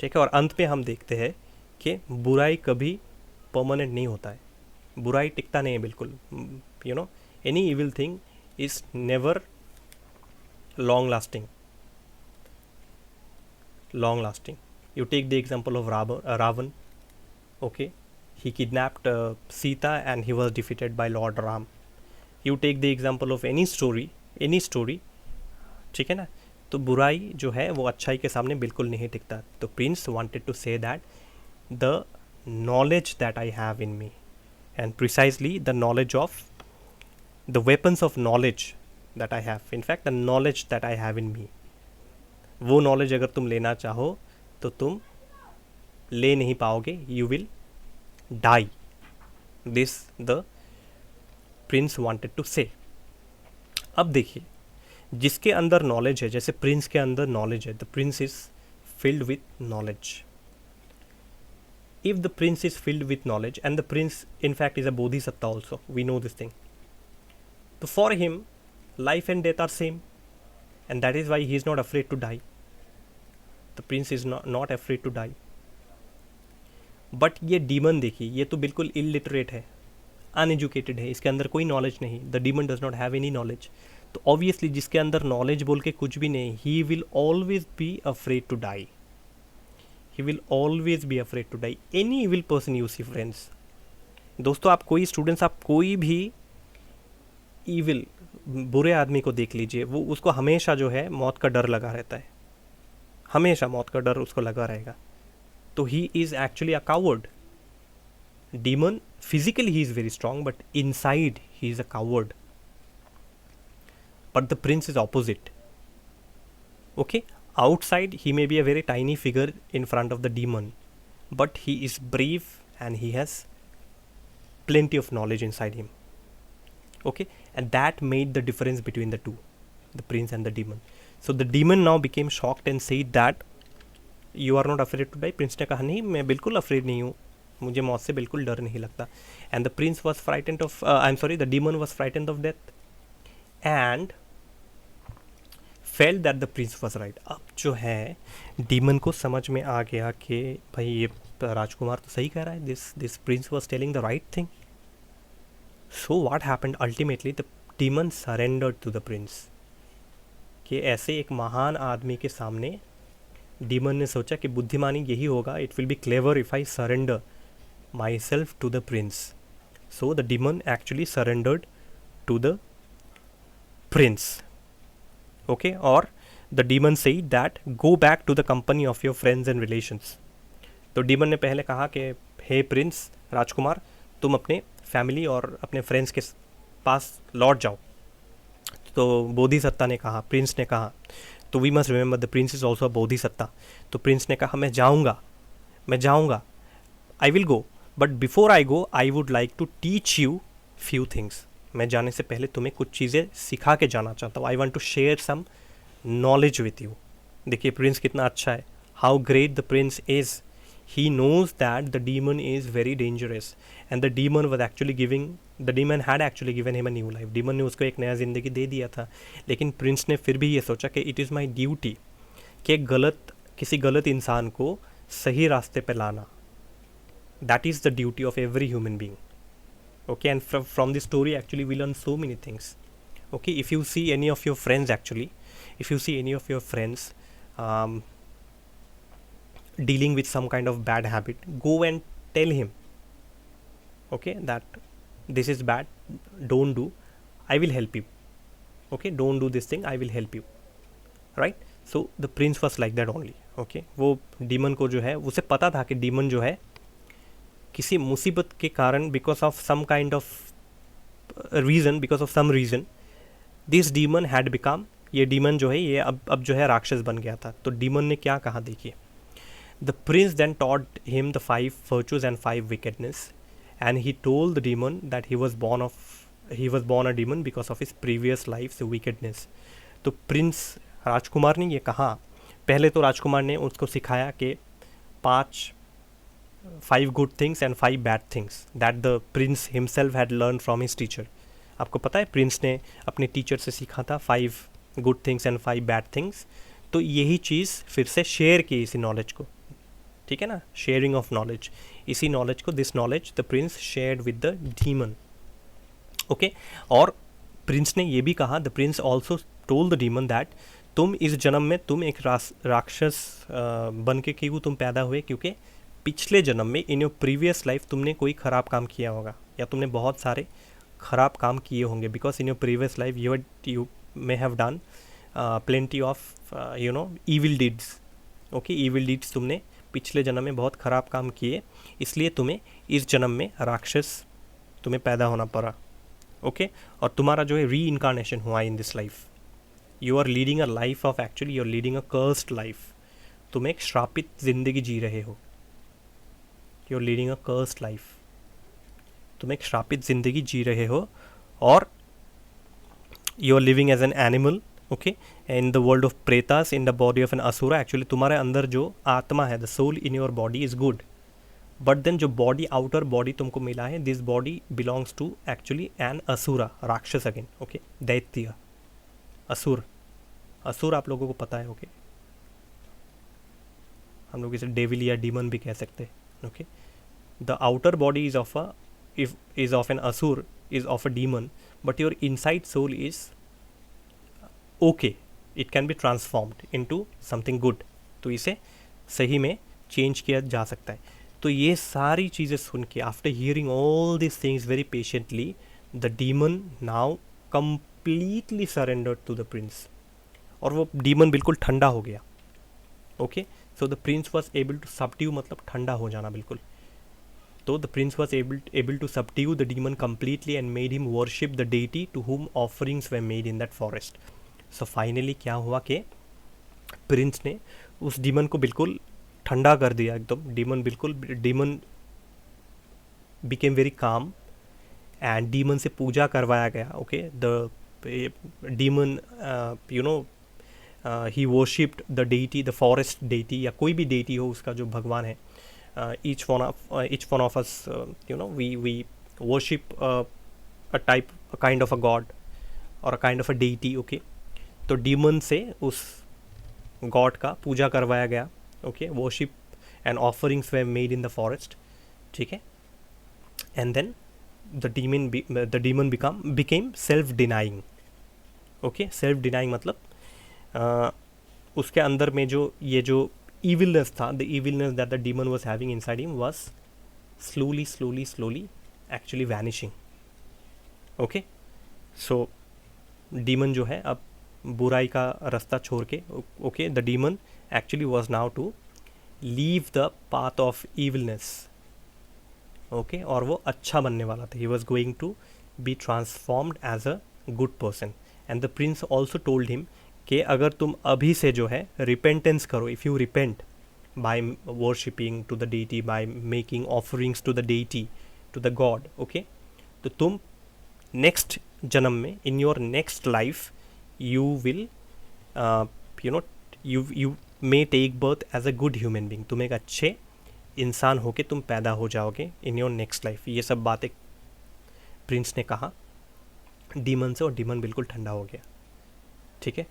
Speaker 1: ठीक है, और अंत में हम देखते हैं कि बुराई कभी परमानेंट नहीं होता है, बुराई टिकता नहीं है बिल्कुल। Any evil thing is never long lasting. You take the example of Ravan. Okay, he kidnapped Sita and he was defeated by lord Ram. You take the example of any story, ठीक है ना। तो बुराई जो है वो अच्छाई के सामने बिल्कुल नहीं टिकता। तो prince wanted to say that the knowledge that I have in me, and precisely the knowledge of the weapons of knowledge that I have, in fact the knowledge that I have in me, वो knowledge अगर तुम लेना चाहो तो तुम ले नहीं पाओगे, you will die. This the prince wanted to say. अब देखिए, जिसके अंदर नॉलेज है, जैसे प्रिंस के अंदर नॉलेज है, the prince is filled with knowledge. If the prince is filled with knowledge, and the prince in fact is a bodhisatta also, we know this thing, तो for him life and death are same, and that is why he is not afraid to die. The prince is not afraid to die. But ये demon देखिए, ये तो बिल्कुल illiterate है, uneducated है, इसके अंदर कोई नॉलेज नहीं। The demon does not have any knowledge. तो ऑब्वियसली जिसके अंदर नॉलेज बोल के कुछ भी नहीं, he will always be afraid to die, he will always be afraid to die. Any evil person you see friends, दोस्तों, आप कोई स्टूडेंट्स, आप कोई भी इविल बुरे आदमी को देख लीजिए, वो उसको हमेशा जो है मौत का डर लगा रहता है, हमेशा मौत का डर उसको लगा रहेगा। तो he is actually a coward. Demon, physically he is very strong, but inside he is a coward. But the prince is opposite. Okay, outside he may be a very tiny figure in front of the demon, but he is brave and he has plenty of knowledge inside him. Okay, and that made the difference between the two, the prince and the demon. So the demon now became shocked and said that you are not afraid to die. Prince ने कहा, नहीं, मैं बिल्कुल afraid नहीं हूँ, मुझे मौत से बिल्कुल डर नहीं लगता। And the prince was frightened of, the demon was frightened of death and felt that the prince was right. अब जो है डीमन को समझ में आ गया कि भाई ये राजकुमार तो सही कह रहा है, this prince was telling the right thing. So what happened ultimately, the demon surrendered to the prince. कि ऐसे एक महान आदमी के सामने डीमन ने सोचा कि बुद्धिमानी यही होगा, it will be clever if I surrender myself to the prince. So the demon actually surrendered to the prince. Okay, or the demon said that go back to the company of your friends and relations. तो demon ने पहले कहा कि हे Prince, राजकुमार, तुम अपने family और अपने friends के पास लौट जाओ। तो बोधिसत्ता ने कहा, प्रिंस ने कहा, तो we must remember the prince is also a bodhisatta. तो प्रिंस ने कहा मैं जाऊँगा, I will go, but before I go I would like to teach you few things. मैं जाने से पहले तुम्हें कुछ चीज़ें सिखा के जाना चाहता हूँ। I want to share some knowledge with you. देखिए प्रिंस कितना अच्छा है, how great the prince is. he knows that the demon is very dangerous and the demon was actually giving the demon had actually given him a new life। demon ने उसको एक नया ज़िंदगी दे दिया था, लेकिन प्रिंस ने फिर भी ये सोचा कि इट इज़ माई ड्यूटी कि किसी गलत इंसान को सही रास्ते पे लाना। That is the duty of every human being. okay, and from this story actually we learn so many things। okay, if you see any of your friends actually, if you see any of your friends dealing with some kind of bad habit, go and tell him, okay, that this is bad, don't do, I will help you, okay, don't do this thing, I will help you, right? So the prince was like that only। okay, वो demon को जो है उसे पता था कि demon जो है किसी मुसीबत के कारण, because of some kind of reason, because of some reason this demon had become, ये डीमन जो है ये अब जो है राक्षस बन गया था। तो डीमन ने क्या कहा देखिए, the prince then taught him the 5 virtues and 5 wickedness and he told the demon that he was born a demon because of his previous life wickedness. तो प्रिंस राजकुमार ने ये कहा, पहले तो राजकुमार ने उसको सिखाया कि 5 good things and 5 bad things that the prince himself had learned from his teacher। आपको पता है प्रिंस ने अपने टीचर से सीखा था 5 good things and 5 bad things। तो यही चीज़ फिर से शेयर की इसी नॉलेज को, ठीक है ना, शेयरिंग ऑफ नॉलेज, इसी नॉलेज को, this knowledge the Prince shared with the demon. Okay, और प्रिंस ने ये भी कहा, the Prince also told the demon that तुम इस जन्म में तुम एक राक्षस बन के क्यों तुम पैदा हुए, क्योंकि पिछले जन्म में इन योर प्रीवियस लाइफ तुमने कोई ख़राब काम किया होगा या तुमने बहुत सारे ख़राब काम किए होंगे, because in your previous life you may have done plenty of evil deeds. Okay, evil deeds तुमने पिछले जन्म में बहुत ख़राब काम किए, इसलिए तुम्हें इस जन्म में राक्षस तुम्हें पैदा होना पड़ा। ओके, और तुम्हारा जो है री इनकारनेशन हुआ in this life. You are leading a life of, actually you are leading a cursed life. तुम एक श्रापित ज़िंदगी जी रहे हो, you are leading a cursed life, तुम एक श्रापित ज़िंदगी जी रहे हो, और you are living as an animal. Okay, in the world of pretas in the body of an asura. Actually तुम्हारे अंदर जो आत्मा है, the soul in your body is good, but then जो बॉडी, आउटर बॉडी तुमको मिला है, this body belongs to actually an asura, राक्षस अगेन। ओके, दैत्य, असुर, असुर आप लोगों को पता है। ओके, हम लोग इसे डेविल या डीमन भी कह सकते हैं। okay, the outer body is of an asur, is of a demon, but your inside soul is okay, it can be transformed into something good। तो इसे सही में चेंज किया जा सकता है। तो ये सारी चीज़ें सुन के, after hearing all this things very patiently, the demon now completely surrendered to the prince, और वो डीमन बिल्कुल ठंडा हो गया। Okay, so the prince was able to subdue, मतलब ठंडा हो जाना बिल्कुल। तो the prince was able to subdue the demon completely and made him worship the deity to whom offerings we made in that forest. So finally क्या हुआ कि Prince ने उस डीमन को बिल्कुल ठंडा कर दिया एकदम। Demon became very calm and demon से पूजा करवाया गया। Okay, the demon he worshipped the deity, the forest deity, या कोई भी डेटी हो उसका जो भगवान है। each one of us we worship a kind of a god or a kind of a deity। okay, तो डीमन से उस गॉड का पूजा करवाया गया। Okay, worship and offerings we made in the forest. ठीक है, and then the demon became self denying. Okay, self denying मतलब उसके अंदर में जो evilness था, the evilness that the demon was having inside him was slowly actually vanishing। okay, so demon जो है अब बुराई का रास्ता छोड़ के, okay, the demon actually was now to leave the path of evilness। okay, और वो अच्छा बनने वाला था, he was going to be transformed as a good person. And the prince also told him कि अगर तुम अभी से जो है repentance करो, if you repent by worshipping to the deity, by making offerings to the deity, to the god, okay, तो तुम next जन्म में, in your next life, you will you may take birth as a good human being. तुम एक अच्छे इंसान होके तुम पैदा हो जाओगे in your next life. ये सब बातें प्रिंस ने कहा डीमन से, और डीमन बिल्कुल ठंडा हो गया. ठीक है,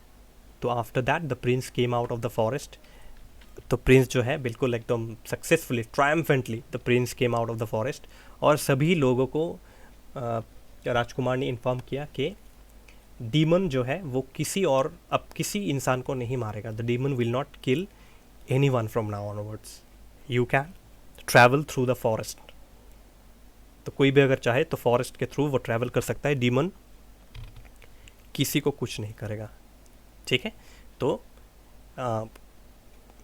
Speaker 1: तो after that the prince came out of the forest. तो प्रिंस जो है बिल्कुल एकदम successfully, triumphantly the prince came out of the forest. और सभी लोगों को राजकुमार ने इन्फॉर्म किया कि डीमन जो है वो अब किसी इंसान को नहीं मारेगा. The demon will not kill any one from now onwards. You can travel through the forest. तो कोई भी अगर चाहे तो फॉरेस्ट के थ्रू वो ट्रैवल कर सकता है. डीमन किसी को कुछ नहीं करेगा. ठीक है, तो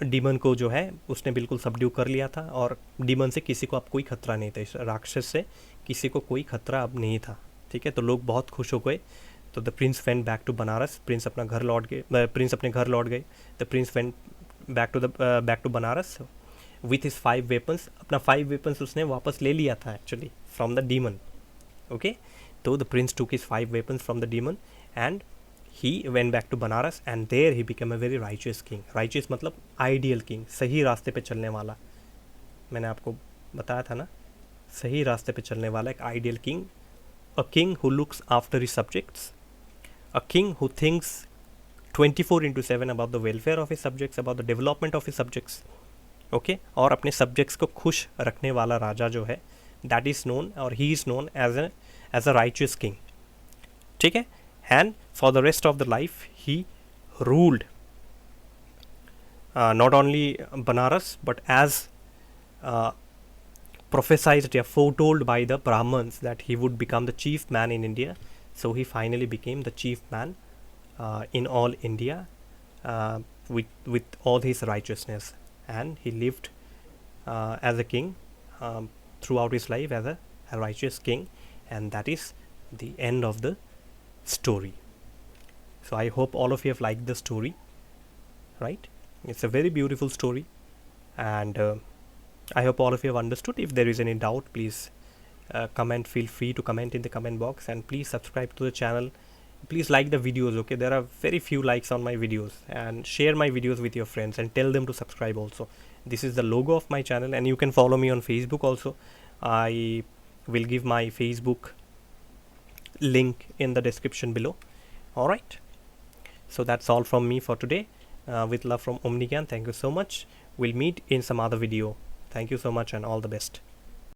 Speaker 1: डीमन को जो है उसने बिल्कुल सबड्यू कर लिया था, और डीमन से किसी को अब कोई खतरा नहीं था. इस राक्षस से किसी को कोई खतरा अब नहीं था. ठीक है, तो लोग बहुत खुश हो गए. तो the prince went back to Banaras. Prince अपने घर लौट गए. The prince went back to Banaras with his 5 weapons. अपना 5 वेपन्स उसने वापस ले लिया था actually from the demon. Okay, तो the prince took his 5 weapons from the demon and he went back to Banaras, and there he became a very righteous king. Righteous मतलब ideal king, सही रास्ते पे चलने वाला. मैंने आपको बताया था ना, सही रास्ते पे चलने वाला एक ideal king. A king who looks after his subjects, a king who thinks 24/7 about the welfare of his subjects, about the development of his subjects. Okay, और अपने subjects को खुश रखने वाला राजा जो है, that is known, or he is known as a righteous king. ठीक है, and for the rest of the life he ruled not only Banaras but as prophesied or foretold by the Brahmins that he would become the chief man in India. So he finally became the chief man in all India with all his righteousness, and he lived as a king throughout his life as a righteous king. And that is the end of the story. So I hope all of you have liked the story, right? It's a very beautiful story, and I hope all of you have understood. If there is any doubt, please feel free to comment in the comment box, and please subscribe to the channel. Please like the videos, okay? There are very few likes on my videos, and share my videos with your friends and tell them to subscribe also. This is the logo of my channel, and you can follow me on Facebook also. I will give my Facebook link in the description below. All right, so that's all from me for today. With love from Omnigyan. Thank you so much. We'll meet in some other video. Thank you so much, and all the best.